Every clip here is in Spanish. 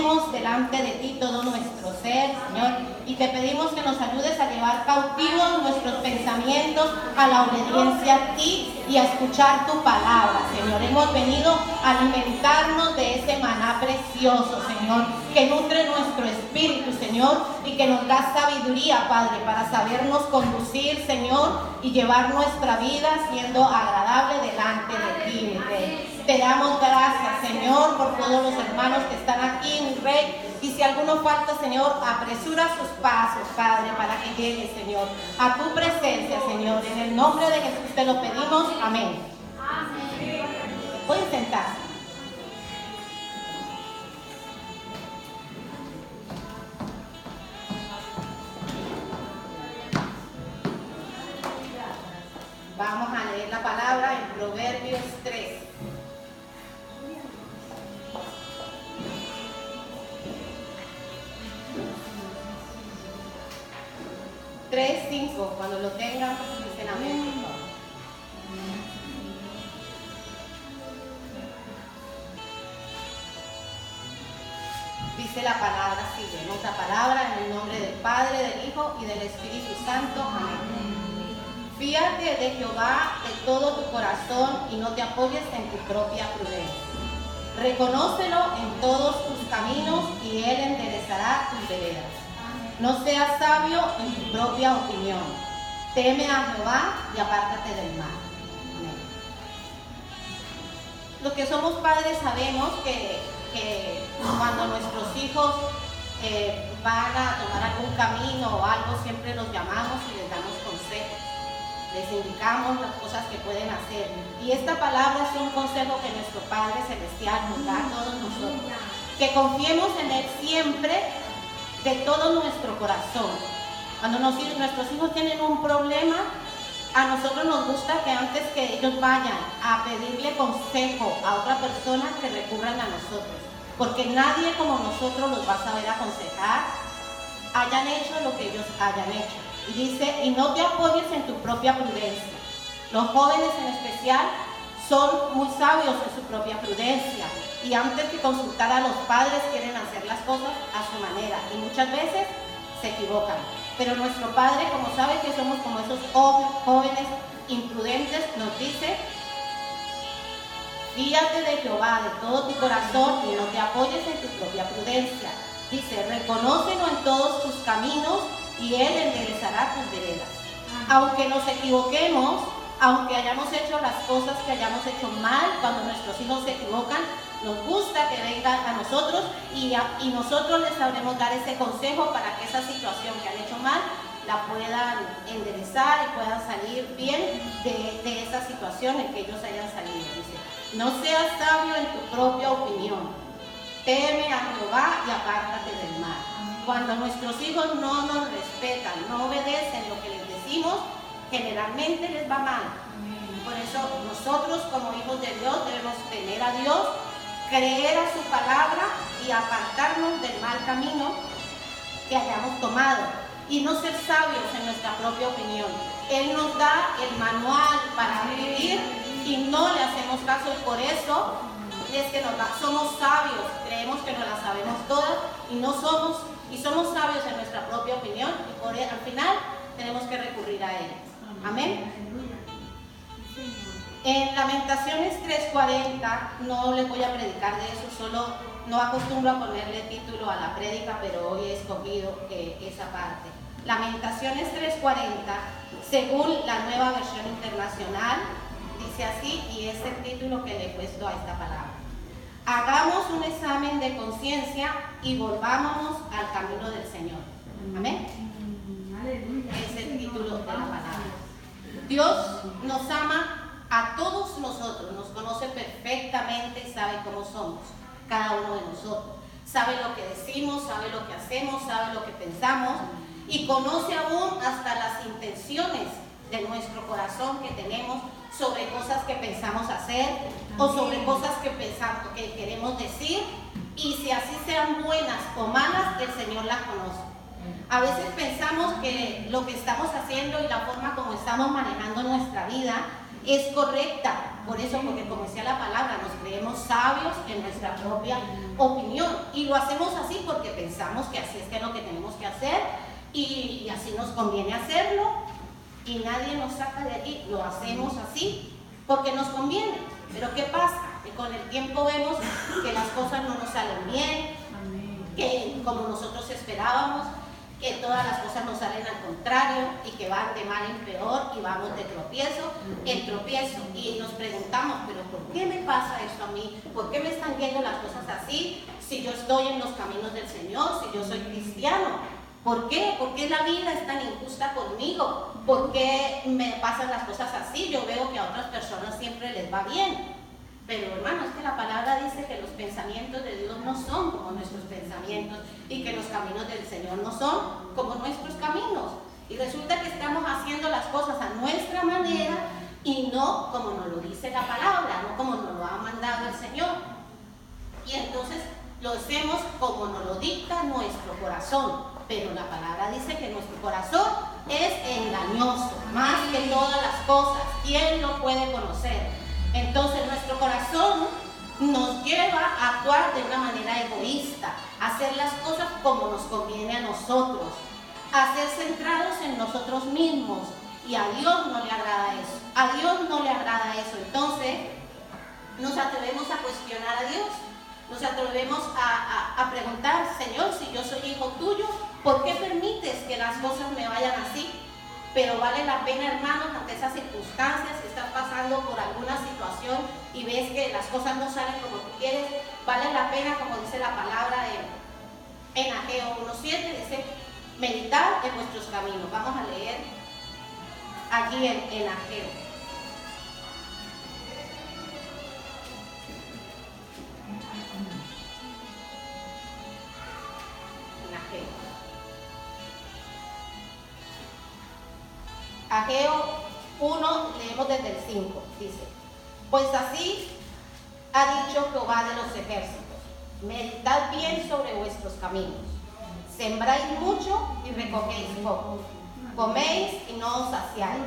ponemos delante de ti todo nuestro ser, Señor, y te pedimos que nos ayudes a llevar cautivos nuestros pensamientos a la obediencia a ti y a escuchar tu palabra, Señor. Hemos venido a alimentarnos de ese maná precioso, Señor, que nutre nuestro espíritu, Señor, y que nos da sabiduría, Padre, para sabernos conducir, Señor, y llevar nuestra vida siendo agradable delante de ti, mi Rey. Te damos gracias, Señor, por todos los hermanos que están aquí, mi Rey. Y si alguno falta, Señor, apresura sus pasos, Padre, para que llegue, Señor, a tu presencia, Señor. En el nombre de Jesús te lo pedimos. Amén. Pueden sentarse. Vamos a leer la palabra en Proverbios 3. Cuando lo tengan, dicen amén. Dice la palabra así, leemos la palabra en el nombre del Padre, del Hijo y del Espíritu Santo. Amén. Fíate de Jehová de todo tu corazón y no te apoyes en tu propia prudencia. Reconócelo en todos tus caminos y Él enderezará tus veredas. No seas sabio en tu propia opinión. Teme a Jehová y apártate del mal. Amén. Los que somos padres sabemos que cuando nuestros hijos van a tomar algún camino o algo, siempre los llamamos y les damos consejos. Les indicamos las cosas que pueden hacer. Y esta palabra es un consejo que nuestro Padre Celestial nos da a todos nosotros. Que confiemos en Él siempre, de todo nuestro corazón. Cuando nuestros hijos tienen un problema, a nosotros nos gusta que antes que ellos vayan a pedirle consejo a otra persona, que recurran a nosotros, porque nadie como nosotros los va a saber aconsejar, hayan hecho lo que ellos hayan hecho. Y dice, y no te apoyes en tu propia prudencia. Los jóvenes en especial son muy sabios en su propia prudencia, y antes que consultar a los padres quieren hacer las cosas a su manera y muchas veces se equivocan. Pero nuestro Padre, como sabe que somos como esos jóvenes imprudentes, nos dice, fíate de Jehová de todo tu corazón y no te apoyes en tu propia prudencia. Dice, reconócelo en todos tus caminos y Él enderezará tus veredas. Aunque nos equivoquemos, aunque hayamos hecho las cosas que hayamos hecho mal, cuando nuestros hijos se equivocan, nos gusta que vengan a nosotros y nosotros les sabremos dar ese consejo para que esa situación que han hecho mal la puedan enderezar y puedan salir bien de esa situación en que ellos hayan salido. Dice, no seas sabio en tu propia opinión, teme a Jehová y apártate del mal. Cuando nuestros hijos no nos respetan, no obedecen lo que les decimos, generalmente les va mal. Por eso nosotros como hijos de Dios debemos temer a Dios, creer a su palabra y apartarnos del mal camino que hayamos tomado y no ser sabios en nuestra propia opinión. Él nos da el manual para vivir y no le hacemos caso, y por eso es que somos sabios, creemos que nos la sabemos todas y no somos, y somos sabios en nuestra propia opinión, y al final tenemos que recurrir a Él. Amén. En Lamentaciones 3:40, no les voy a predicar de eso, solo no acostumbro a ponerle título a la prédica, pero hoy he escogido esa parte. Lamentaciones 3:40, según la Nueva Versión Internacional, dice así, y es el título que le he puesto a esta palabra. Hagamos un examen de conciencia y volvámonos al camino del Señor. Amén. Es el título de la palabra. Dios nos ama a todos nosotros, nos conoce perfectamente y sabe cómo somos, cada uno de nosotros. Sabe lo que decimos, sabe lo que hacemos, sabe lo que pensamos y conoce aún hasta las intenciones de nuestro corazón que tenemos sobre cosas que pensamos hacer o sobre cosas que pensamos, que queremos decir, y si así sean buenas o malas, el Señor las conoce. A veces pensamos que lo que estamos haciendo y la forma como estamos manejando nuestra vida es correcta, Por eso, porque como decía la palabra, nos creemos sabios en nuestra propia opinión. Y lo hacemos así porque pensamos que así es que es lo que tenemos que hacer y así nos conviene hacerlo y nadie nos saca de allí. Lo hacemos así porque nos conviene. Pero ¿qué pasa? Que con el tiempo vemos que las cosas no nos salen bien, que como nosotros esperábamos, que todas las cosas nos salen al contrario y que van de mal en peor y vamos de tropiezo en tropiezo y nos preguntamos, pero ¿por qué me pasa esto a mí? ¿Por qué me están yendo las cosas así? Si yo estoy en los caminos del Señor, si yo soy cristiano, ¿por qué? ¿Por qué la vida es tan injusta conmigo? ¿Por qué me pasan las cosas así? Yo veo que a otras personas siempre les va bien. Pero hermano, es que la palabra dice que los pensamientos de Dios no son como nuestros pensamientos y que los caminos del Señor no son como nuestros caminos. Y resulta que estamos haciendo las cosas a nuestra manera y no como nos lo dice la palabra, no como nos lo ha mandado el Señor. Y entonces lo hacemos como nos lo dicta nuestro corazón. Pero la palabra dice que nuestro corazón es engañoso, más que todas las cosas. ¿Quién lo puede conocer? Entonces nuestro corazón nos lleva a actuar de una manera egoísta, a hacer las cosas como nos conviene a nosotros, a ser centrados en nosotros mismos, y a Dios no le agrada eso, a Dios no le agrada eso. Entonces nos atrevemos a cuestionar a Dios, nos atrevemos a preguntar, Señor, si yo soy hijo tuyo, ¿por qué permites que las cosas me vayan así? Pero vale la pena, hermanos, ante esas circunstancias, si estás pasando por alguna situación y ves que las cosas no salen como tú quieres, vale la pena, como dice la palabra en Ageo 1:7, dice, meditar en vuestros caminos. Vamos a leer aquí en Ageo. Ageo 1, leemos desde el 5, dice, pues así ha dicho Jehová de los ejércitos, meditad bien sobre vuestros caminos, sembráis mucho y recogéis poco, coméis y no os saciáis,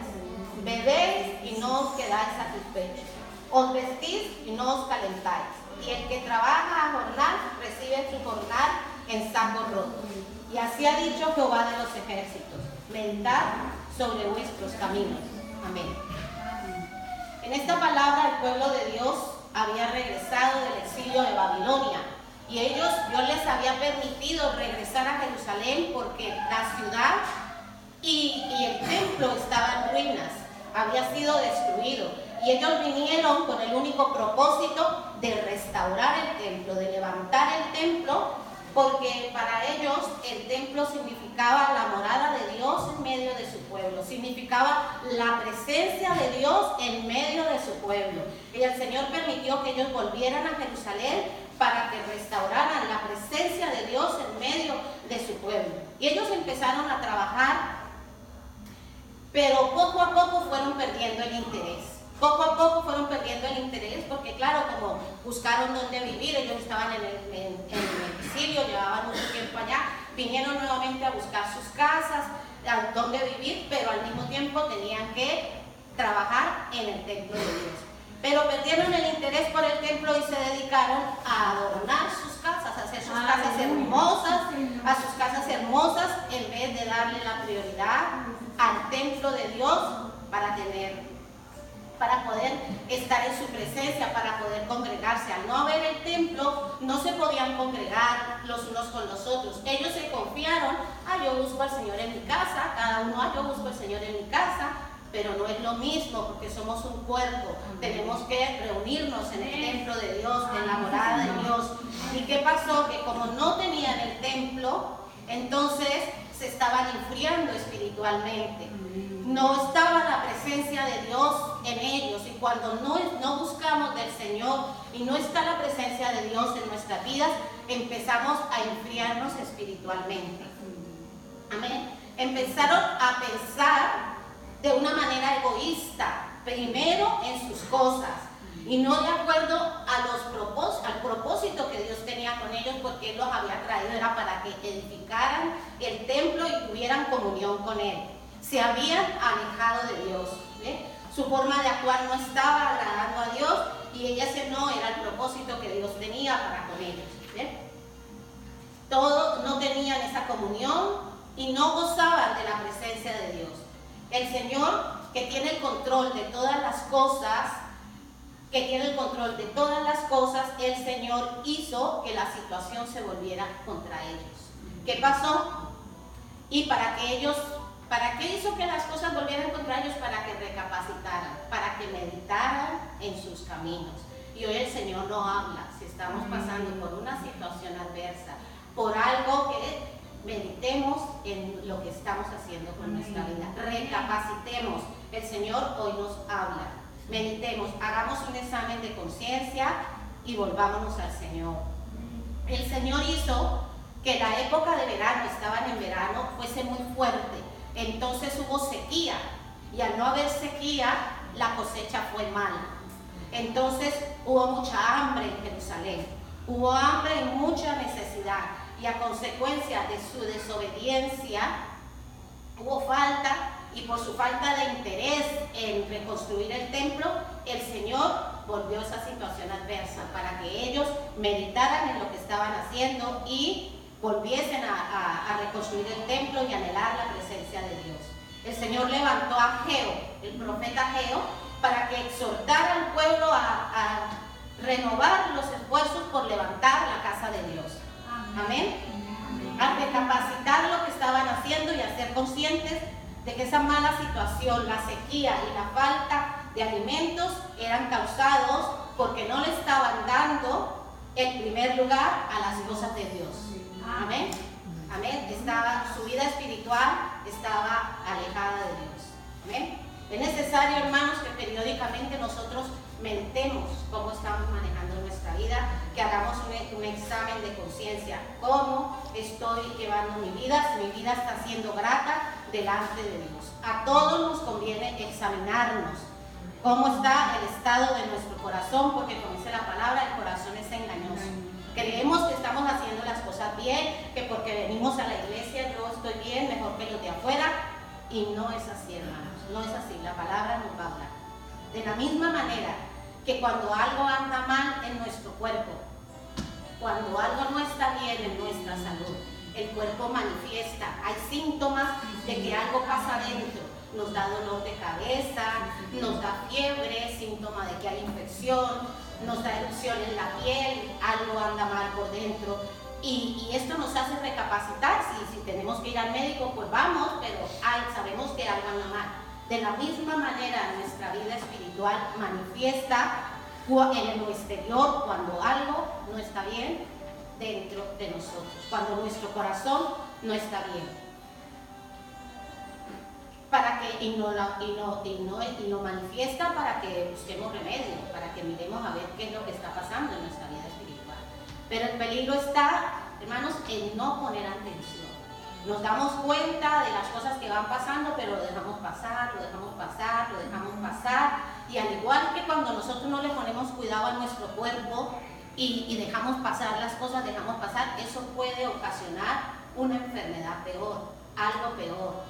bebéis y no os quedáis satisfechos, os vestís y no os calentáis, y el que trabaja a jornal recibe su jornal en saco roto. Y así ha dicho Jehová de los ejércitos, meditad sobre vuestros caminos. Amén. En esta palabra el pueblo de Dios había regresado del exilio de Babilonia y Dios les había permitido regresar a Jerusalén porque la ciudad y el templo estaban en ruinas, había sido destruido y ellos vinieron con el único propósito de restaurar el templo, de levantar el templo, porque para ellos el templo significaba la morada de Dios en medio de su pueblo, significaba la presencia de Dios en medio de su pueblo. Y el Señor permitió que ellos volvieran a Jerusalén para que restauraran la presencia de Dios en medio de su pueblo. Y ellos empezaron a trabajar, pero poco a poco fueron perdiendo el interés. Poco a poco fueron perdiendo el interés porque, claro, como buscaron dónde vivir, ellos estaban en el exilio, llevaban mucho tiempo allá, vinieron nuevamente a buscar sus casas, dónde vivir, pero al mismo tiempo tenían que trabajar en el templo de Dios. Pero perdieron el interés por el templo y se dedicaron a adornar sus casas, a hacer sus casas hermosas, en vez de darle la prioridad al templo de Dios para poder estar en su presencia, para poder congregarse. Al no haber el templo, no se podían congregar los unos con los otros. Ellos se confiaron, yo busco al Señor en mi casa, cada uno, yo busco al Señor en mi casa, pero no es lo mismo porque somos un cuerpo, tenemos que reunirnos en el templo de Dios, en la morada de Dios. ¿Y qué pasó? Que como no tenían el templo, entonces se estaban enfriando espiritualmente. No estaba la presencia de Dios en ellos, y cuando no buscamos del Señor y no está la presencia de Dios en nuestras vidas, empezamos a enfriarnos espiritualmente. Amén. Empezaron a pensar de una manera egoísta, primero en sus cosas y no de acuerdo al propósito que Dios tenía con ellos, porque Él los había traído, era para que edificaran el templo y tuvieran comunión con Él. Se habían alejado de Dios, ¿eh? su forma de actuar no estaba agradando a Dios y ese no era el propósito que Dios tenía para con ellos. ¿Bien? Todos no tenían esa comunión y no gozaban de la presencia de Dios. El Señor, que tiene el control de todas las cosas, el Señor hizo que la situación se volviera contra ellos. ¿Qué pasó? Y ¿para qué hizo que las cosas volvieran contra ellos? Para que recapacitaran, para que meditaran en sus caminos. Y hoy el Señor no habla, si estamos pasando por una situación adversa, por algo que meditemos en lo que estamos haciendo con nuestra vida, recapacitemos. El Señor hoy nos habla, meditemos, hagamos un examen de conciencia y volvámonos al Señor. El Señor hizo que la época de verano, estaban en verano, fuese muy fuerte. Entonces hubo sequía y al no haber sequía, la cosecha fue mala. Entonces hubo mucha hambre en Jerusalén, hubo hambre y mucha necesidad, y a consecuencia de su desobediencia hubo falta, y por su falta de interés en reconstruir el templo, el Señor volvió esa situación adversa para que ellos meditaran en lo que estaban haciendo y volviesen a reconstruir el templo y anhelar la presencia de Dios. El Señor levantó a Ageo, el profeta Ageo, para que exhortara al pueblo a renovar los esfuerzos por levantar la casa de Dios. Amén. A recapacitar lo que estaban haciendo y a ser conscientes de que esa mala situación, la sequía y la falta de alimentos eran causados porque no le estaban dando el primer lugar a las cosas de Dios. Amén. Amén. Su vida espiritual estaba alejada de Dios. Amén. Es necesario, hermanos, que periódicamente nosotros meditemos cómo estamos manejando nuestra vida, que hagamos un examen de conciencia. ¿Cómo estoy llevando mi vida? Si mi vida está siendo grata delante de Dios. A todos nos conviene examinarnos cómo está el estado de nuestro corazón, porque como dice la palabra, el corazón es engañoso. Creemos que estamos haciendo las cosas bien, que porque venimos a la iglesia yo estoy bien, mejor que los de afuera, y no es así, hermanos, no es así. La palabra nos va a hablar. De la misma manera que cuando algo anda mal en nuestro cuerpo, cuando algo no está bien en nuestra salud, el cuerpo manifiesta, hay síntomas de que algo pasa dentro, nos da dolor de cabeza, nos da fiebre, síntoma de que hay infección, nos da erupción en la piel, algo anda mal por dentro, y esto nos hace recapacitar. Si tenemos que ir al médico, pues vamos, pero sabemos que algo anda mal. De la misma manera, nuestra vida espiritual manifiesta en lo exterior cuando algo no está bien dentro de nosotros, cuando nuestro corazón no está bien. Y lo manifiesta para que busquemos remedio, para que miremos a ver qué es lo que está pasando en nuestra vida espiritual. Pero el peligro está, hermanos, en no poner atención. Nos damos cuenta de las cosas que van pasando, pero lo dejamos pasar, lo dejamos pasar, lo dejamos pasar. Y al igual que cuando nosotros no le ponemos cuidado a nuestro cuerpo y dejamos pasar las cosas, dejamos pasar, eso puede ocasionar una enfermedad peor, algo peor.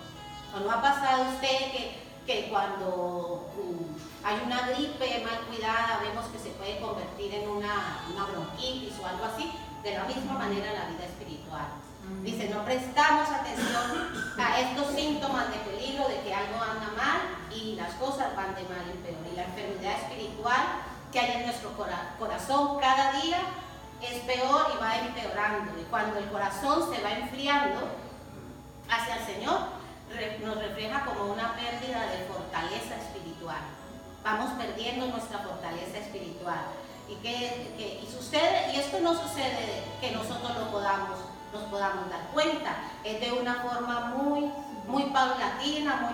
¿O no ha pasado a usted que cuando hay una gripe mal cuidada, vemos que se puede convertir en una bronquitis o algo así? De la misma manera la vida espiritual. Dice, no prestamos atención a estos síntomas de peligro, de que algo anda mal y las cosas van de mal en peor. Y la enfermedad espiritual que hay en nuestro corazón cada día es peor y va empeorando. Y cuando el corazón se va enfriando hacia el Señor, nos refleja como una pérdida de fortaleza espiritual. Vamos perdiendo nuestra fortaleza espiritual. Y sucede, y esto no sucede que nosotros nos podamos dar cuenta, es de una forma muy paulatina,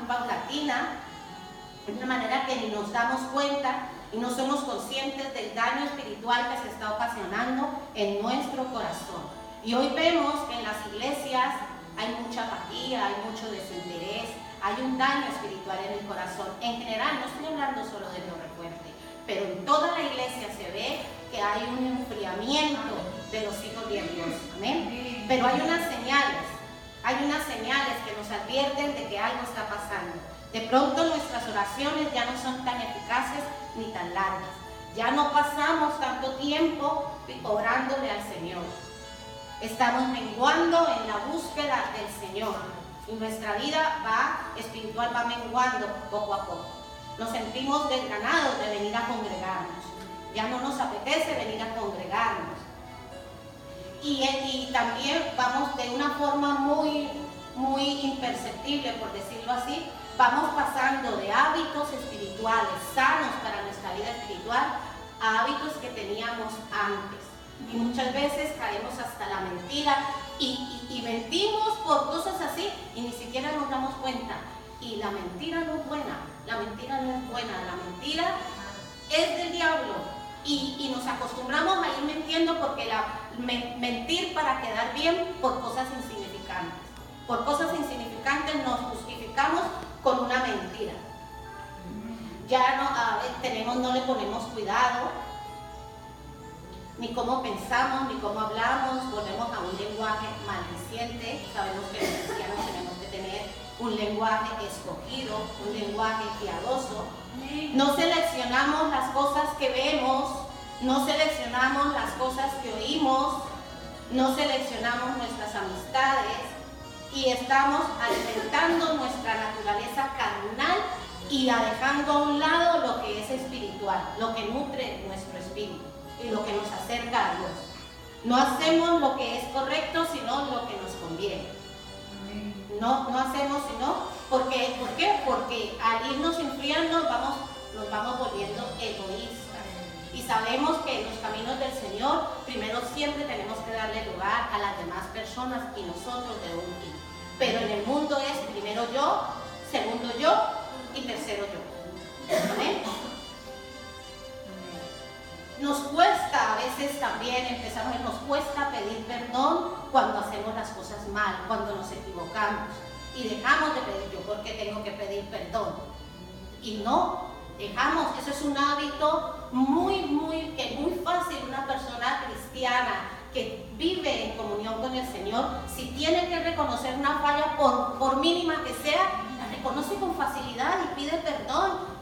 de una manera que ni nos damos cuenta y no somos conscientes del daño espiritual que se está ocasionando en nuestro corazón. Y hoy vemos que en las iglesias hay mucha apatía, hay mucho desinterés, hay un daño espiritual en el corazón. En general, no estoy hablando solo de Torre Fuerte, pero en toda la iglesia se ve que hay un enfriamiento de los hijos de Dios. Amén. Pero hay unas señales que nos advierten de que algo está pasando, De pronto nuestras oraciones ya no son tan eficaces ni tan largas. Ya no pasamos tanto tiempo orándole al Señor. Estamos menguando en la búsqueda del Señor. Y nuestra vida espiritual va menguando poco a poco. Nos sentimos desganados de venir a congregarnos. Ya no nos apetece venir a congregarnos. Y también vamos de una forma muy imperceptible, por decirlo así, vamos pasando de hábitos espirituales sanos para nuestra vida espiritual a hábitos que teníamos antes. Y muchas veces caemos hasta la mentira y mentimos por cosas así y ni siquiera nos damos cuenta. Y la mentira no es buena, la mentira no es buena, la mentira es del diablo. Y nos acostumbramos a ir mintiendo porque mentir para quedar bien por cosas insignificantes. Por cosas insignificantes nos justificamos con una mentira. Ya no le ponemos cuidado, ni cómo pensamos, ni cómo hablamos, volvemos a un lenguaje maldiciente. Sabemos que los cristianos tenemos que tener un lenguaje escogido, un lenguaje piadoso. No seleccionamos las cosas que vemos, no seleccionamos las cosas que oímos, no seleccionamos nuestras amistades y estamos alimentando nuestra naturaleza carnal y dejando a un lado lo que es espiritual, lo que nutre nuestro espíritu y lo que nos acerca a Dios. No hacemos lo que es correcto, sino lo que nos conviene. No hacemos sino, ¿por qué? Porque al irnos enfriando nos vamos volviendo egoístas. Y sabemos que en los caminos del Señor, primero siempre tenemos que darle lugar a las demás personas y nosotros de último. Pero en el mundo es primero yo, segundo yo y tercero yo. ¿Amén? Nos cuesta a veces también, nos cuesta pedir perdón cuando hacemos las cosas mal, cuando nos equivocamos y dejamos de pedir. Yo, ¿por qué tengo que pedir perdón? Y no, dejamos. Eso es un hábito muy fácil. Una persona cristiana que vive en comunión con el Señor, si tiene que reconocer una falla, por mínima que sea, la reconoce con facilidad y pide perdón.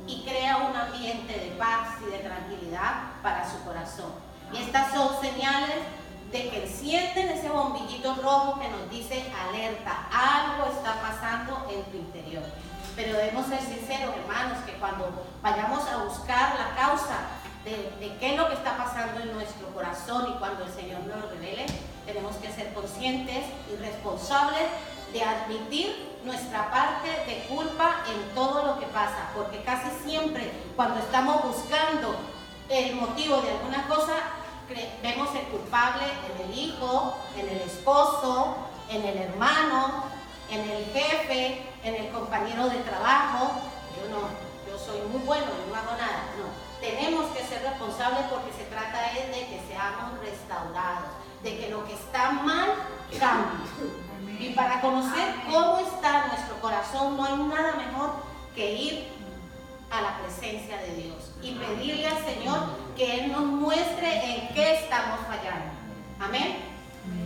Y crea un ambiente de paz y de tranquilidad para su corazón. Y estas son señales de que encienden ese bombillito rojo que nos dice alerta, algo está pasando en tu interior. Pero debemos ser sinceros, hermanos, que cuando vayamos a buscar la causa de qué es lo que está pasando en nuestro corazón y cuando el Señor nos lo revele, tenemos que ser conscientes y responsables de admitir nuestra parte de culpa en todo lo que pasa, porque casi siempre cuando estamos buscando el motivo de alguna cosa, vemos el culpable en el hijo, en el esposo, en el hermano, en el jefe, en el compañero de trabajo. Yo soy muy bueno, yo no hago nada. No, tenemos que ser responsables porque se trata de que seamos restaurados, de que lo que está mal cambie. Y para conocer cómo está nuestro corazón, no hay nada mejor que ir a la presencia de Dios y pedirle al Señor que Él nos muestre en qué estamos fallando. Amén.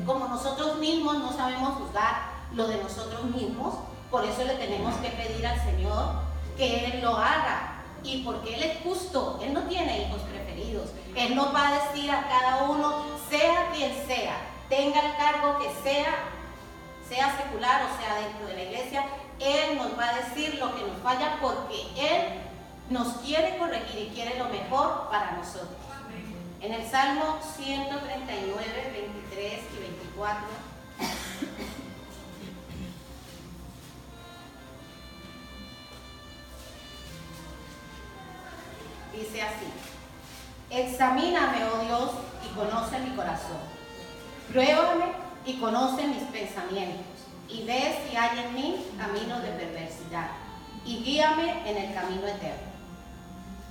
Como nosotros mismos no sabemos juzgar lo de nosotros mismos, por eso le tenemos que pedir al Señor que Él lo haga. Y porque Él es justo, Él no tiene hijos preferidos. Él nos va a decir a cada uno, sea quien sea, tenga el cargo que sea secular o sea dentro de la iglesia, Él nos va a decir lo que nos falla porque Él nos quiere corregir y quiere lo mejor para nosotros. En el Salmo 139, 23 y 24, dice así: examíname, oh Dios, y conoce mi corazón. Pruébame y conoce mis pensamientos, y ve si hay en mí camino de perversidad, y guíame en el camino eterno.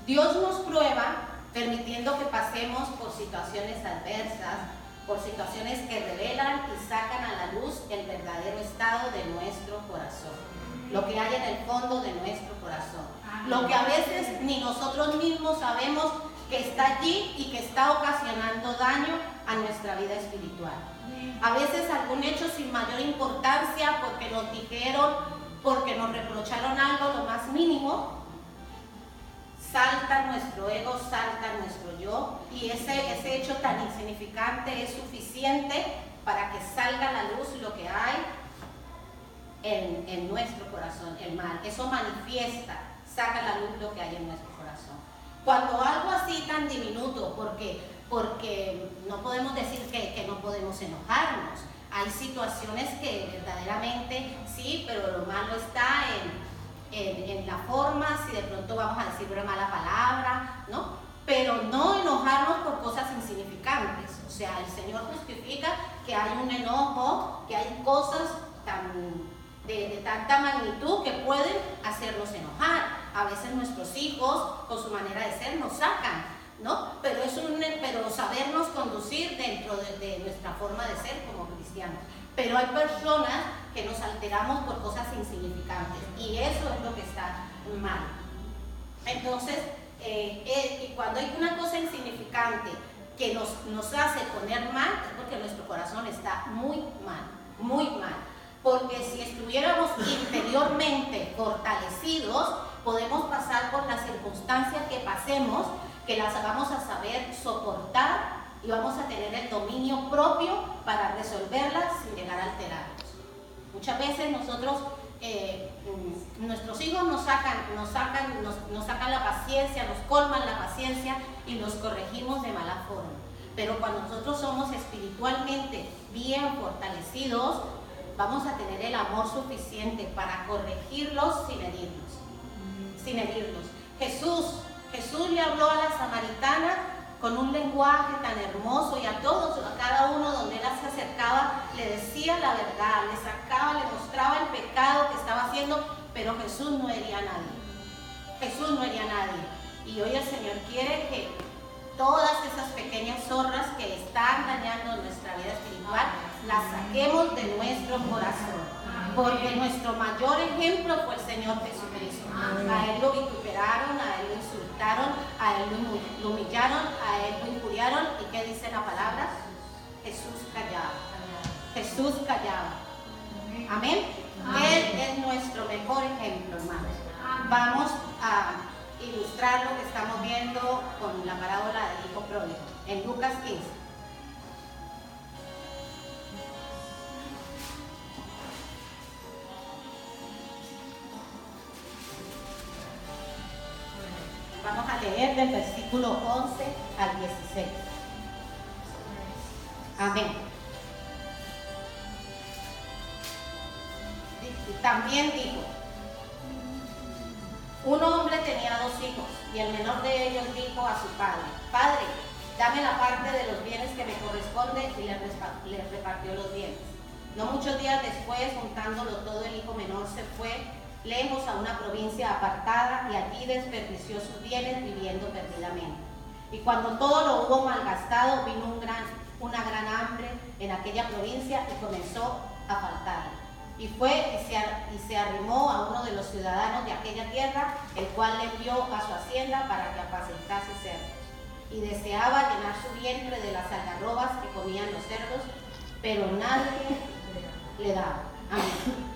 Dios nos prueba permitiendo que pasemos por situaciones adversas, por situaciones que revelan y sacan a la luz el verdadero estado de nuestro corazón, lo que hay en el fondo de nuestro corazón, lo que a veces ni nosotros mismos sabemos que está allí y que está ocasionando daño a nuestra vida espiritual. A veces algún hecho sin mayor importancia porque nos dijeron porque nos reprocharon algo, lo más mínimo, salta nuestro ego, salta nuestro yo, y ese hecho tan insignificante es suficiente para que salga a la luz lo que hay en nuestro corazón, el mal. Eso manifiesta, saca a la luz lo que hay en nuestro corazón. Cuando algo así tan diminuto, porque no podemos decir que no podemos enojarnos, hay situaciones que verdaderamente sí, pero lo malo está en la forma, si de pronto vamos a decir una mala palabra, ¿no? Pero no enojarnos por cosas insignificantes. O sea, el Señor justifica que hay un enojo, que hay cosas de tanta magnitud que pueden hacernos enojar. A veces nuestros hijos, con su manera de ser, nos sacan, ¿no? Pero sabernos conducir dentro de nuestra forma de ser como cristianos. Pero hay personas que nos alteramos por cosas insignificantes, y eso es lo que está mal. Entonces, y cuando hay una cosa insignificante que nos hace poner mal, es porque nuestro corazón está muy mal, muy mal. Porque si estuviéramos interiormente fortalecidos, podemos pasar por las circunstancias que pasemos, que las vamos a saber soportar y vamos a tener el dominio propio para resolverlas sin llegar a alterarnos. Muchas veces nuestros hijos nos sacan la paciencia, nos colman la paciencia y los corregimos de mala forma. Pero cuando nosotros somos espiritualmente bien fortalecidos, vamos a tener el amor suficiente para corregirlos sin herirlos. Sin herirlos. Jesús le habló a la samaritana con un lenguaje tan hermoso, y a cada uno donde él se acercaba, le decía la verdad, le mostraba el pecado que estaba haciendo, pero Jesús no hería a nadie. Jesús no hería a nadie. Y hoy el Señor quiere que todas esas pequeñas zorras que están dañando nuestra vida espiritual, las saquemos de nuestro corazón. Porque nuestro mayor ejemplo fue el Señor Jesucristo. A Él lo vituperaron, a Él lo insultaron, a Él lo humillaron, a Él lo injuriaron. ¿Y qué dice la palabra? Jesús callaba. Jesús callaba. Amén. Él es nuestro mejor ejemplo, hermanos. Vamos a ilustrar lo que estamos viendo con la parábola del hijo pródigo en Lucas 15. Vamos a leer del versículo 11 al 16. Amén. También dijo: un hombre tenía 2 hijos, y el menor de ellos dijo a su padre: Padre, dame la parte de los bienes que me corresponde, y le repartió los bienes. No muchos días después, juntándolo todo, el hijo menor se fue lejos a una provincia apartada, y allí desperdició sus bienes viviendo perdidamente. Y cuando todo lo hubo malgastado, vino una gran hambre en aquella provincia, y comenzó a faltarle. Y fue y se arrimó a uno de los ciudadanos de aquella tierra, el cual le envió a su hacienda para que apacentase cerdos. Y deseaba llenar su vientre de las algarrobas que comían los cerdos, pero nadie le daba. Amén.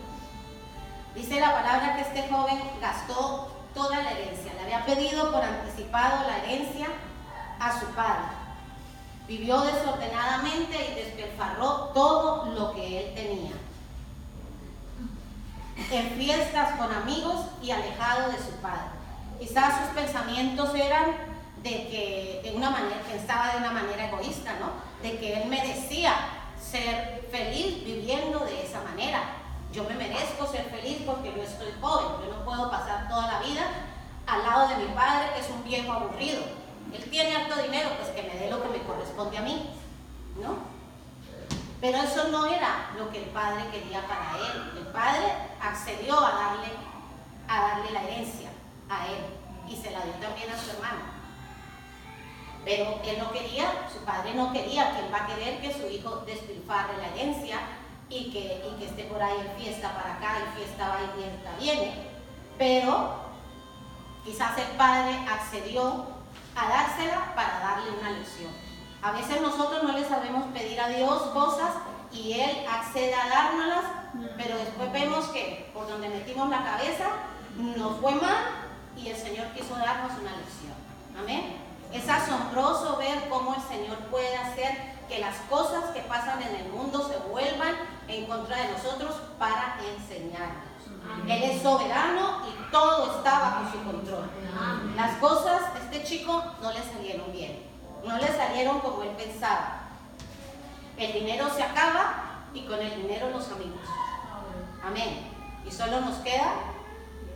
Dice la palabra que este joven gastó toda la herencia. Le había pedido por anticipado la herencia a su padre. Vivió desordenadamente y despilfarró todo lo que él tenía. En fiestas con amigos y alejado de su padre. Quizás sus pensamientos eran pensaba de una manera egoísta, ¿no? De que él merecía ser feliz viviendo de esa manera. Yo me merezco ser feliz porque yo estoy joven. Yo no puedo pasar toda la vida al lado de mi padre, que es un viejo aburrido. Él tiene harto dinero, pues que me dé lo que me corresponde a mí, ¿no? Pero eso no era lo que el padre quería para él. El padre accedió a darle la herencia a él, y se la dio también a su hermano. Pero él no quería, su padre no quería. ¿Quién va a querer que su hijo despilfarre la herencia y que esté por ahí en fiesta para acá, en fiesta va y fiesta viene? Pero quizás el padre accedió a dársela para darle una lección. A veces nosotros no le sabemos pedir a Dios cosas y Él accede a dárnoslas, pero después vemos que por donde metimos la cabeza nos fue mal y el Señor quiso darnos una lección. Amén. Es asombroso ver cómo el Señor puede hacer que las cosas que pasan en el mundo se vuelvan en contra de nosotros para enseñarnos. Él es soberano y todo está bajo su control. Las cosas a este chico no le salieron bien, no le salieron como él pensaba. El dinero se acaba y con el dinero los amigos. Amén. Y solo nos queda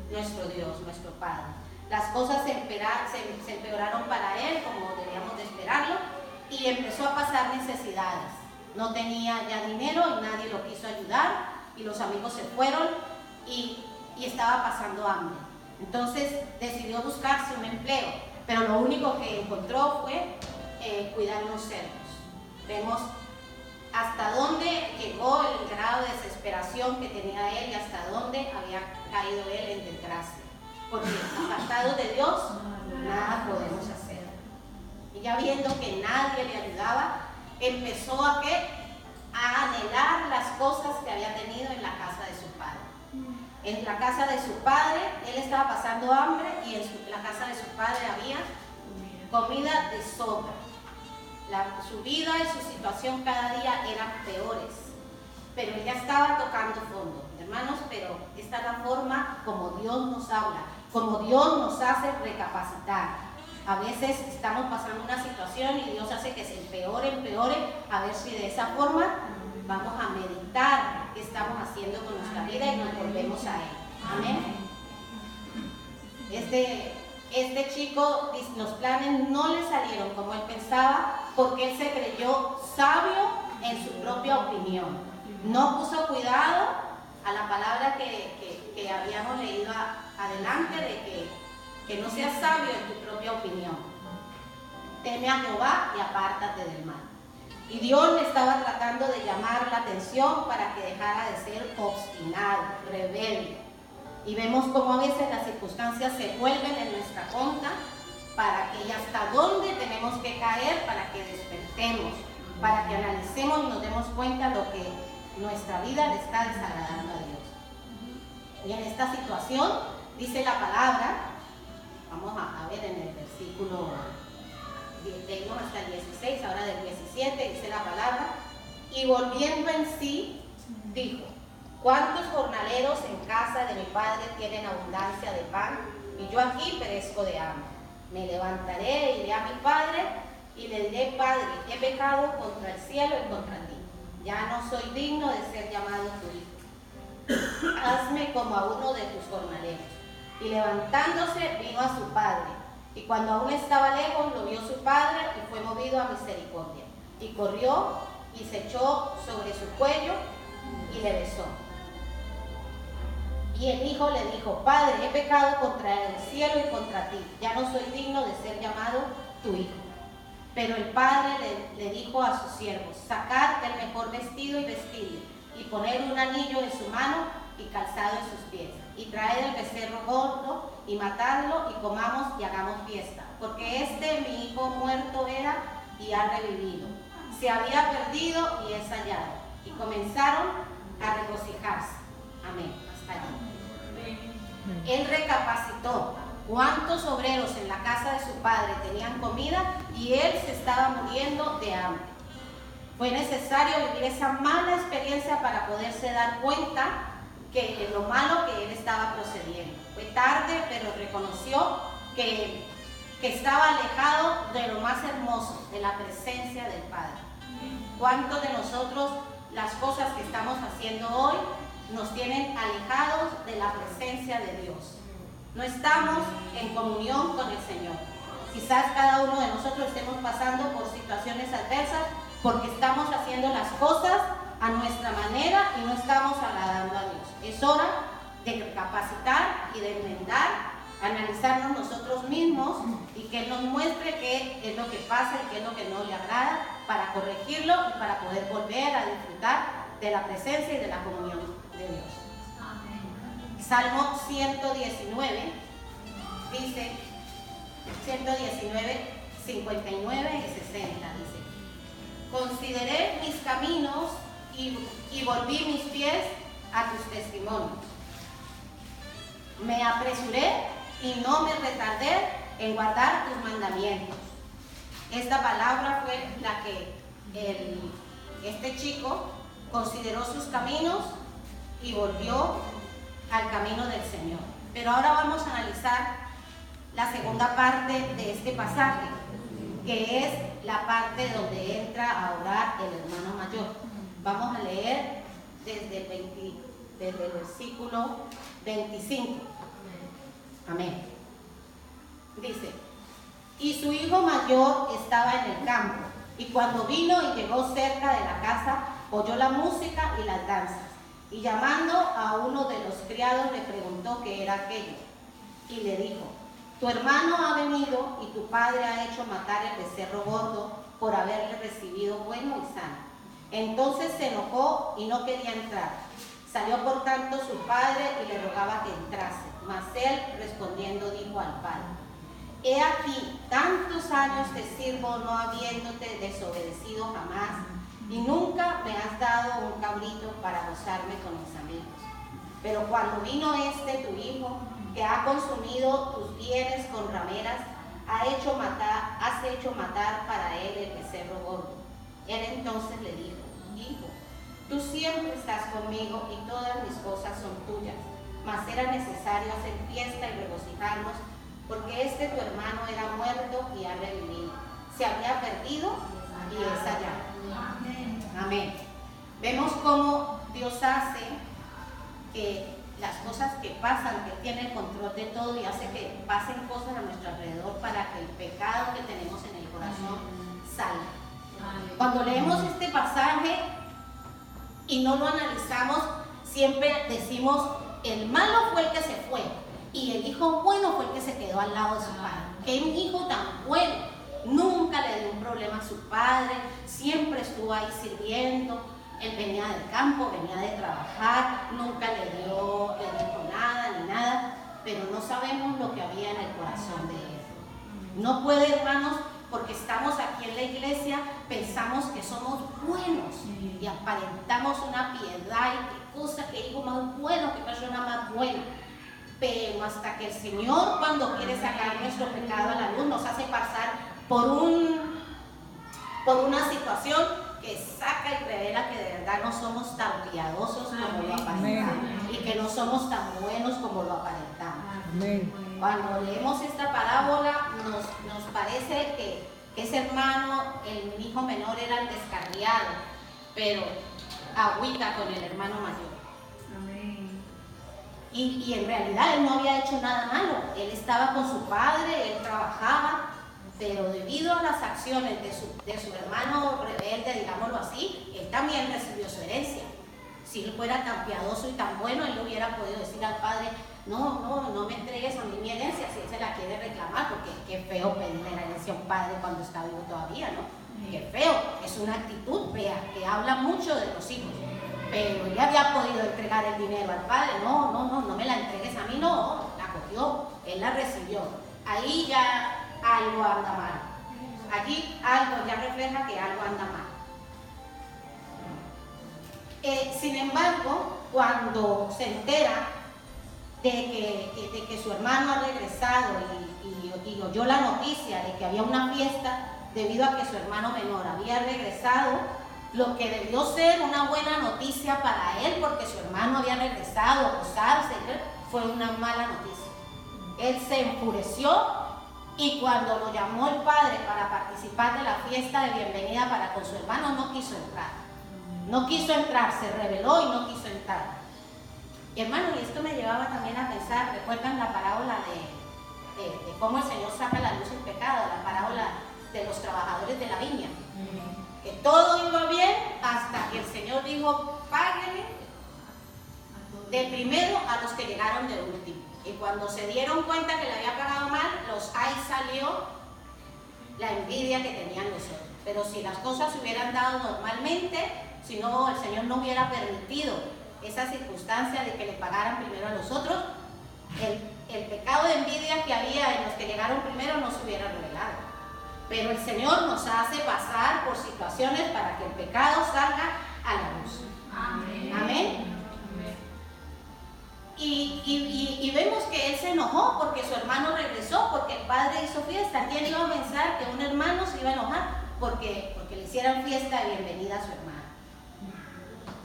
nuestro Dios, nuestro Padre. Las cosas se empeoraron para él, como debíamos de esperarlo, y empezó a pasar necesidades. No tenía ya dinero y nadie lo quiso ayudar, y los amigos se fueron y estaba pasando hambre. Entonces decidió buscarse un empleo, pero lo único que encontró fue cuidar unos cerdos. Vemos hasta dónde llegó el grado de desesperación que tenía él y hasta dónde había caído él en desgracia. Porque apartados de Dios, nada podemos hacer. Y ya viendo que nadie le ayudaba, empezó a anhelar las cosas que había tenido en la casa de su padre. En la casa de su padre, él estaba pasando hambre y en la casa de su padre había comida de sobra. Su vida y su situación cada día eran peores, pero él ya estaba tocando fondo, hermanos. Pero esta es la forma como Dios nos habla, como Dios nos hace recapacitar. A veces estamos pasando una situación y Dios hace que se empeore, a ver si de esa forma vamos a meditar qué estamos haciendo con nuestra vida y nos volvemos a Él. Amén. Este chico, los planes no le salieron como él pensaba, porque él se creyó sabio en su propia opinión. No puso cuidado a la palabra que habíamos leído adelante, de que no seas sabio en tu propia opinión. Teme a Jehová y apártate del mal. Y Dios le estaba tratando de llamar la atención para que dejara de ser obstinado, rebelde. Y vemos cómo a veces las circunstancias se vuelven en nuestra contra y hasta dónde tenemos que caer para que despertemos, para que analicemos y nos demos cuenta de lo que nuestra vida le está desagradando a Dios. Y en esta situación dice la palabra, vamos a ver en el versículo, leímos hasta el 16, ahora del 17, dice la palabra, y volviendo en sí, dijo: ¿cuántos jornaleros en casa de mi padre tienen abundancia de pan y yo aquí perezco de hambre? Me levantaré, iré a mi padre y le diré: Padre, he pecado contra el cielo y contra ti. Ya no soy digno de ser llamado tu hijo. Hazme como a uno de tus jornaleros. Y levantándose vino a su padre. Y cuando aún estaba lejos lo vio su padre y fue movido a misericordia. Y corrió y se echó sobre su cuello y le besó. Y el hijo le dijo: Padre, he pecado contra el cielo y contra ti, ya no soy digno de ser llamado tu hijo. Pero el padre le dijo a sus siervos: sacad el mejor vestido y vestidle, y poned un anillo en su mano y calzado en sus pies, y traed el becerro gordo y matadlo, y comamos y hagamos fiesta, porque mi hijo muerto era y ha revivido, se había perdido y es hallado. Y comenzaron a regocijarse. Amén. Hasta allí. Él recapacitó cuántos obreros en la casa de su padre tenían comida y él se estaba muriendo de hambre. Fue necesario vivir esa mala experiencia para poderse dar cuenta que lo malo que él estaba procediendo. Fue tarde, pero reconoció que estaba alejado de lo más hermoso, de la presencia del Padre. ¿Cuántos de nosotros las cosas que estamos haciendo hoy nos tienen alejados de la presencia de Dios? No estamos en comunión con el Señor. Quizás cada uno de nosotros estemos pasando por situaciones adversas porque estamos haciendo las cosas a nuestra manera y no estamos agradando a Dios. Es hora de recapacitar y de enmendar, analizarnos nosotros mismos y que Él nos muestre qué es lo que pasa y qué es lo que no le agrada, para corregirlo y para poder volver a disfrutar de la presencia y de la comunión de Dios. Salmo 119 dice, 119, 59 y 60 dice: consideré mis caminos y volví mis pies a tus testimonios. Me apresuré y no me retardé en guardar tus mandamientos. Esta palabra fue la que este chico consideró sus caminos y volvió al camino del Señor. Pero ahora vamos a analizar la segunda parte de este pasaje, que es la parte donde entra a orar el hermano mayor. Vamos a leer desde el versículo 25. Amén. Dice: y su hijo mayor estaba en el campo, y cuando vino y llegó cerca de la casa, oyó la música y las danzas, y llamando a uno de los criados le preguntó qué era aquello, y le dijo: tu hermano ha venido y tu padre ha hecho matar el becerro gordo por haberle recibido bueno y sano. Entonces se enojó y no quería entrar. Salió por tanto su padre y le rogaba que entrase, mas él respondiendo dijo al padre: he aquí, tantos años te sirvo no habiéndote desobedecido jamás, y nunca me has dado un cabrito para gozarme con mis amigos. Pero cuando vino tu hijo, que ha consumido tus bienes con rameras, has hecho matar para él el becerro gordo. Él entonces le dijo: hijo, tú siempre estás conmigo y todas mis cosas son tuyas, mas era necesario hacer fiesta y regocijarnos, porque tu hermano era muerto y ha revivido, se había perdido y es hallado. Amén. Vemos cómo Dios hace que las cosas que pasan, que tiene el control de todo y hace que pasen cosas a nuestro alrededor para que el pecado que tenemos en el corazón salga. Cuando leemos este pasaje y no lo analizamos, siempre decimos: el malo fue el que se fue y el hijo bueno fue el que se quedó al lado de su padre. ¡Qué hijo tan bueno! Nunca le dio un problema a su padre, siempre estuvo ahí sirviendo. Él venía del campo, venía de trabajar, nunca le dijo nada, pero no sabemos lo que había en el corazón de él. No puede, hermanos, porque estamos aquí en la iglesia, pensamos que somos buenos y aparentamos una piedad y qué cosa, qué hijo más bueno, qué persona más buena. Pero hasta que el Señor, cuando quiere sacar nuestro pecado a la luz, nos hace pasar por una situación que saca y revela que de verdad no somos tan piadosos como lo aparentamos y que no somos tan buenos como lo aparentamos. Cuando leemos esta parábola nos parece que ese hermano, el hijo menor, era el descarriado, pero agüita con el hermano mayor. Y en realidad él no había hecho nada malo, él estaba con su padre, él trabajaba, pero debido a las acciones de su hermano rebelde, digámoslo así, él también recibió su herencia. Si él fuera tan piadoso y tan bueno, él le hubiera podido decir al padre: no me entregues a mí mi herencia, si él se la quiere reclamar, porque qué feo pedirle la herencia a un padre cuando está vivo todavía, ¿no? Qué feo, es una actitud fea que habla mucho de los hijos. Pero él había podido entregar el dinero al padre: no me la entregues a mí, no, la cogió, él la recibió. Ahí ya algo anda mal. Allí algo ya refleja que algo anda mal. Sin embargo, cuando se entera de que su hermano ha regresado y oyó la noticia de que había una fiesta debido a que su hermano menor había regresado, lo que debió ser una buena noticia para él, porque su hermano había regresado a gozarse, fue una mala noticia. Él se enfureció y cuando lo llamó el padre para participar de la fiesta de bienvenida para con su hermano, no quiso entrar. No quiso entrar, se rebeló y no quiso entrar. Y hermano, y esto me llevaba también a pensar, ¿recuerdan la parábola de cómo el Señor saca a la luz el pecado? La parábola de los trabajadores de la viña. Que todo iba bien hasta que el Señor dijo: páguenle de primero a los que llegaron de último. Y cuando se dieron cuenta que le había pagado mal, ahí salió la envidia que tenían los otros. Pero si las cosas se hubieran dado normalmente, si no, el Señor no hubiera permitido esa circunstancia de que le pagaran primero a los otros, el pecado de envidia que había en los que llegaron primero no se hubiera revelado. Pero el Señor nos hace pasar por situaciones para que el pecado salga a la luz. Amén. Y vemos que él se enojó porque su hermano regresó, porque el padre hizo fiesta. ¿Quién iba a pensar que un hermano se iba a enojar porque le hicieran fiesta de bienvenida a su hermano?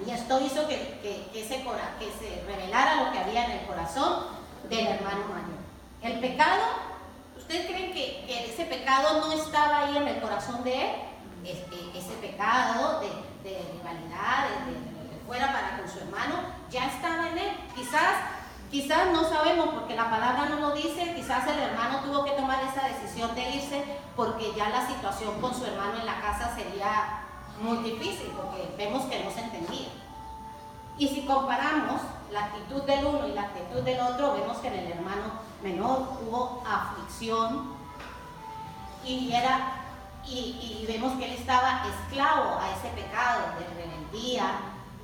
Y esto hizo que se revelara lo que había en el corazón del hermano mayor. El pecado, ¿ustedes creen que ese pecado no estaba ahí en el corazón de él? Ese pecado de rivalidad, de lo que fuera para con su hermano, ya estaba en él. Quizás no sabemos porque la palabra no lo dice, quizás el hermano tuvo que tomar esa decisión de irse porque ya la situación con su hermano en la casa sería muy difícil, porque vemos que no se entendía. Y si comparamos la actitud del uno y la actitud del otro, vemos que en el hermano menor hubo aflicción y vemos que él estaba esclavo a ese pecado de rebeldía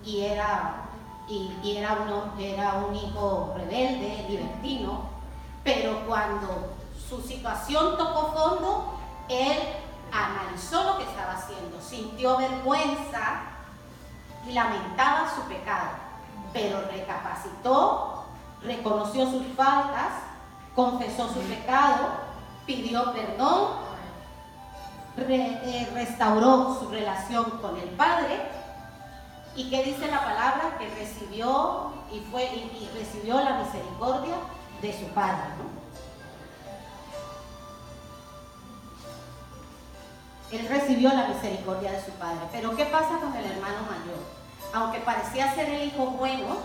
y era un hijo rebelde, libertino, pero cuando su situación tocó fondo, él analizó lo que estaba haciendo, sintió vergüenza y lamentaba su pecado, pero recapacitó, reconoció sus faltas, confesó su pecado, pidió perdón, restauró su relación con el Padre. ¿Y qué dice la palabra? Que recibió recibió la misericordia de su Padre, ¿no? Él recibió la misericordia de su padre. Pero ¿qué pasa con el hermano mayor? Aunque parecía ser el hijo bueno,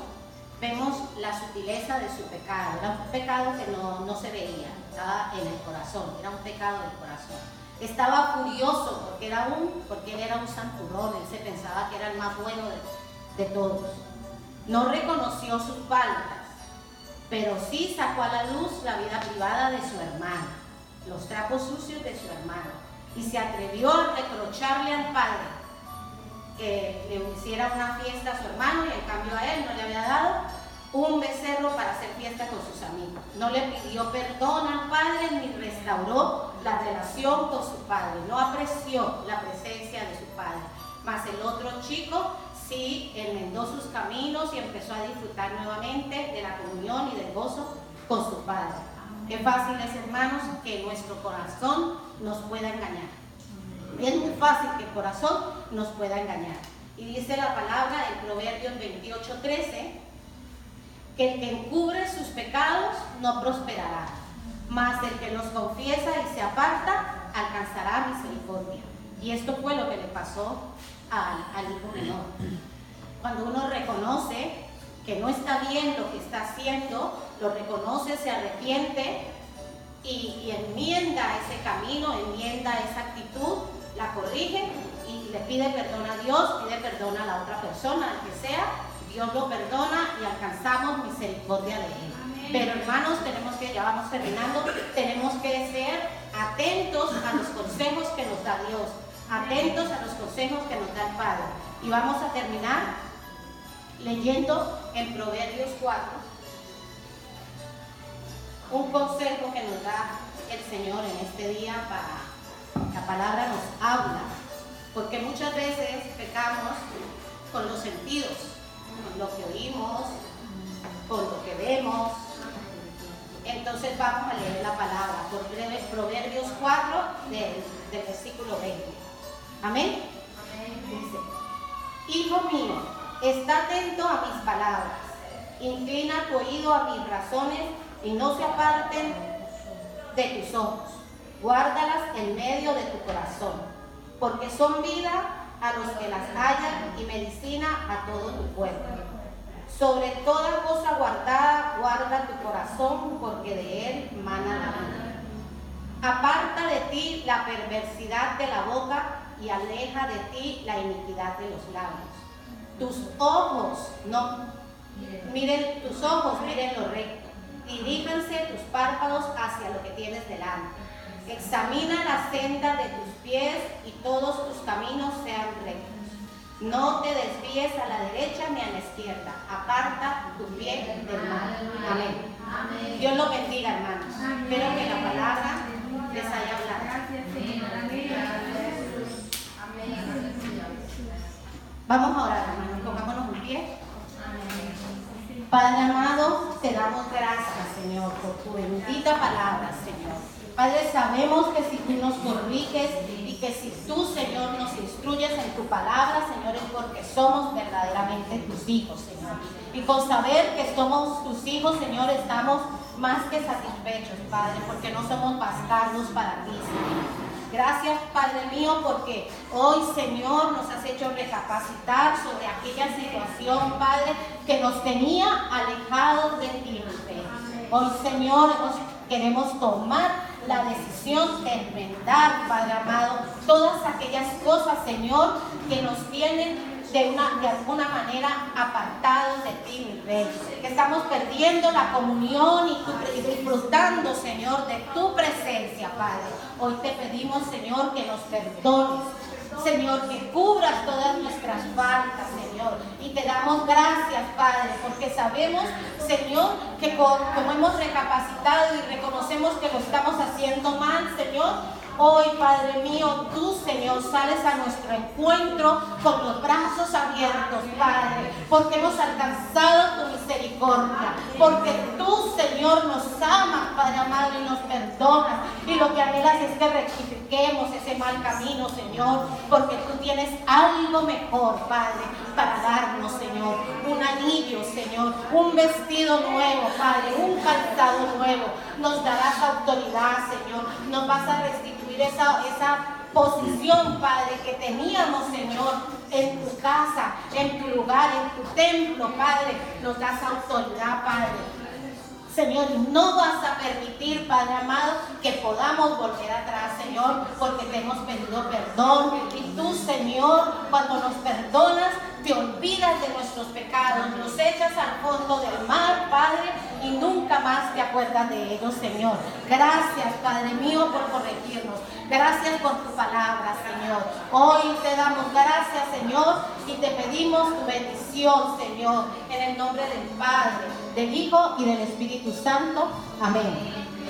vemos la sutileza de su pecado. Era un pecado que no se veía, estaba en el corazón, era un pecado del corazón. Estaba furioso porque él era un santurrón, él se pensaba que era el más bueno de todos. No reconoció sus faltas, pero sí sacó a la luz la vida privada de su hermano, los trapos sucios de su hermano. Y se atrevió a reprocharle al padre que le hiciera una fiesta a su hermano y en cambio a él no le había dado un becerro para hacer fiesta con sus amigos. No le pidió perdón al padre ni restauró la relación con su padre. No apreció la presencia de su padre. Mas el otro chico sí enmendó sus caminos y empezó a disfrutar nuevamente de la comunión y del gozo con su padre. Qué fácil es, hermanos, que nuestro corazón nos pueda engañar. Es muy fácil que el corazón nos pueda engañar. Y dice la palabra en Proverbios 28:13, que el que encubre sus pecados no prosperará, mas el que los confiesa y se aparta alcanzará misericordia. Y esto fue lo que le pasó al hijo menor. Cuando uno reconoce que no está bien lo que está haciendo, lo reconoce, se arrepiente y enmienda ese camino, enmienda esa actitud, la corrige y le pide perdón a Dios, pide perdón a la otra persona, al que sea, Dios lo perdona y alcanzamos misericordia de él. Amén. Pero hermanos, ya vamos terminando, tenemos que ser atentos a los consejos que nos da Dios, atentos a los consejos que nos da el Padre. Y vamos a terminar leyendo en Proverbios 4 un consejo que nos da el Señor en este día. La palabra nos habla, porque muchas veces pecamos con los sentidos, con lo que oímos, con lo que vemos. Entonces vamos a leer la palabra por Proverbios 4 del versículo 20. Amén. Dice: Hijo mío, está atento a mis palabras, inclina tu oído a mis razones y no se aparten de tus ojos. Guárdalas en medio de tu corazón, porque son vida a los que las hallan y medicina a todo tu cuerpo. Sobre toda cosa guardada, guarda tu corazón, porque de él mana la vida. Aparta de ti la perversidad de la boca y aleja de ti la iniquidad de los labios. Tus ojos miren lo recto, diríjanse tus párpados hacia lo que tienes delante. Examina la senda de tus pies y todos tus caminos sean rectos. No te desvíes a la derecha ni a la izquierda. Aparta tu pie del mal. Amén. Amén. Dios lo bendiga, hermanos. Espero que la palabra les haya hablado. Gracias, Señor. Amén. Amén. Vamos a orar, hermanos, pongámonos en pie. Padre amado, te damos gracias, Señor, por tu bendita palabra, Señor. Padre, sabemos que si tú nos corriges y que si tú, Señor, nos instruyes en tu palabra, Señor, es porque somos verdaderamente tus hijos, Señor. Y con saber que somos tus hijos, Señor, estamos más que satisfechos, Padre, porque no somos bastardos para ti, Señor. Gracias, Padre mío, porque hoy, Señor, nos has hecho recapacitar sobre aquella situación, Padre, que nos tenía alejados de ti, Hoy, Señor, queremos tomar la decisión de enmendar, Padre amado, todas aquellas cosas, Señor, que nos tienen de alguna manera apartados de ti, mi Rey. Que estamos perdiendo la comunión y disfrutando, Señor, de tu presencia, Padre. Hoy te pedimos, Señor, que nos perdones. Señor, que cubras todas nuestras faltas, Señor. Y te damos gracias, Padre, porque sabemos, Señor, que como hemos recapacitado y reconocemos que lo estamos haciendo mal, Señor, hoy, Padre mío, tú, Señor, sales a nuestro encuentro con los brazos abiertos, Padre, porque hemos alcanzado tu misericordia, porque tú, Señor, nos amas, Padre amado, y nos perdonas, y lo que anhelas es que rectifiquemos ese mal camino, Señor, porque tú tienes algo mejor, Padre, para darnos, Señor, un alivio, Señor, un vestido nuevo, Padre, un calzado nuevo. Nos darás autoridad, Señor, nos vas a restituir esa posición, Padre, que teníamos, Señor, en tu casa, en tu lugar, en tu templo, Padre. Nos das autoridad, Padre. Señor, y no vas a permitir, Padre amado, que podamos volver atrás, Señor, porque te hemos pedido perdón. Y tú, Señor, cuando nos perdonas, te olvidas de nuestros pecados, nos echas al fondo del mar, Padre, y nunca más te acuerdas de ellos, Señor. Gracias, Padre mío, por corregirnos. Gracias por tu palabra, Señor. Hoy te damos gracias, Señor, y te pedimos tu bendición, Señor, en el nombre del Padre, del Hijo y del Espíritu Santo. Amén.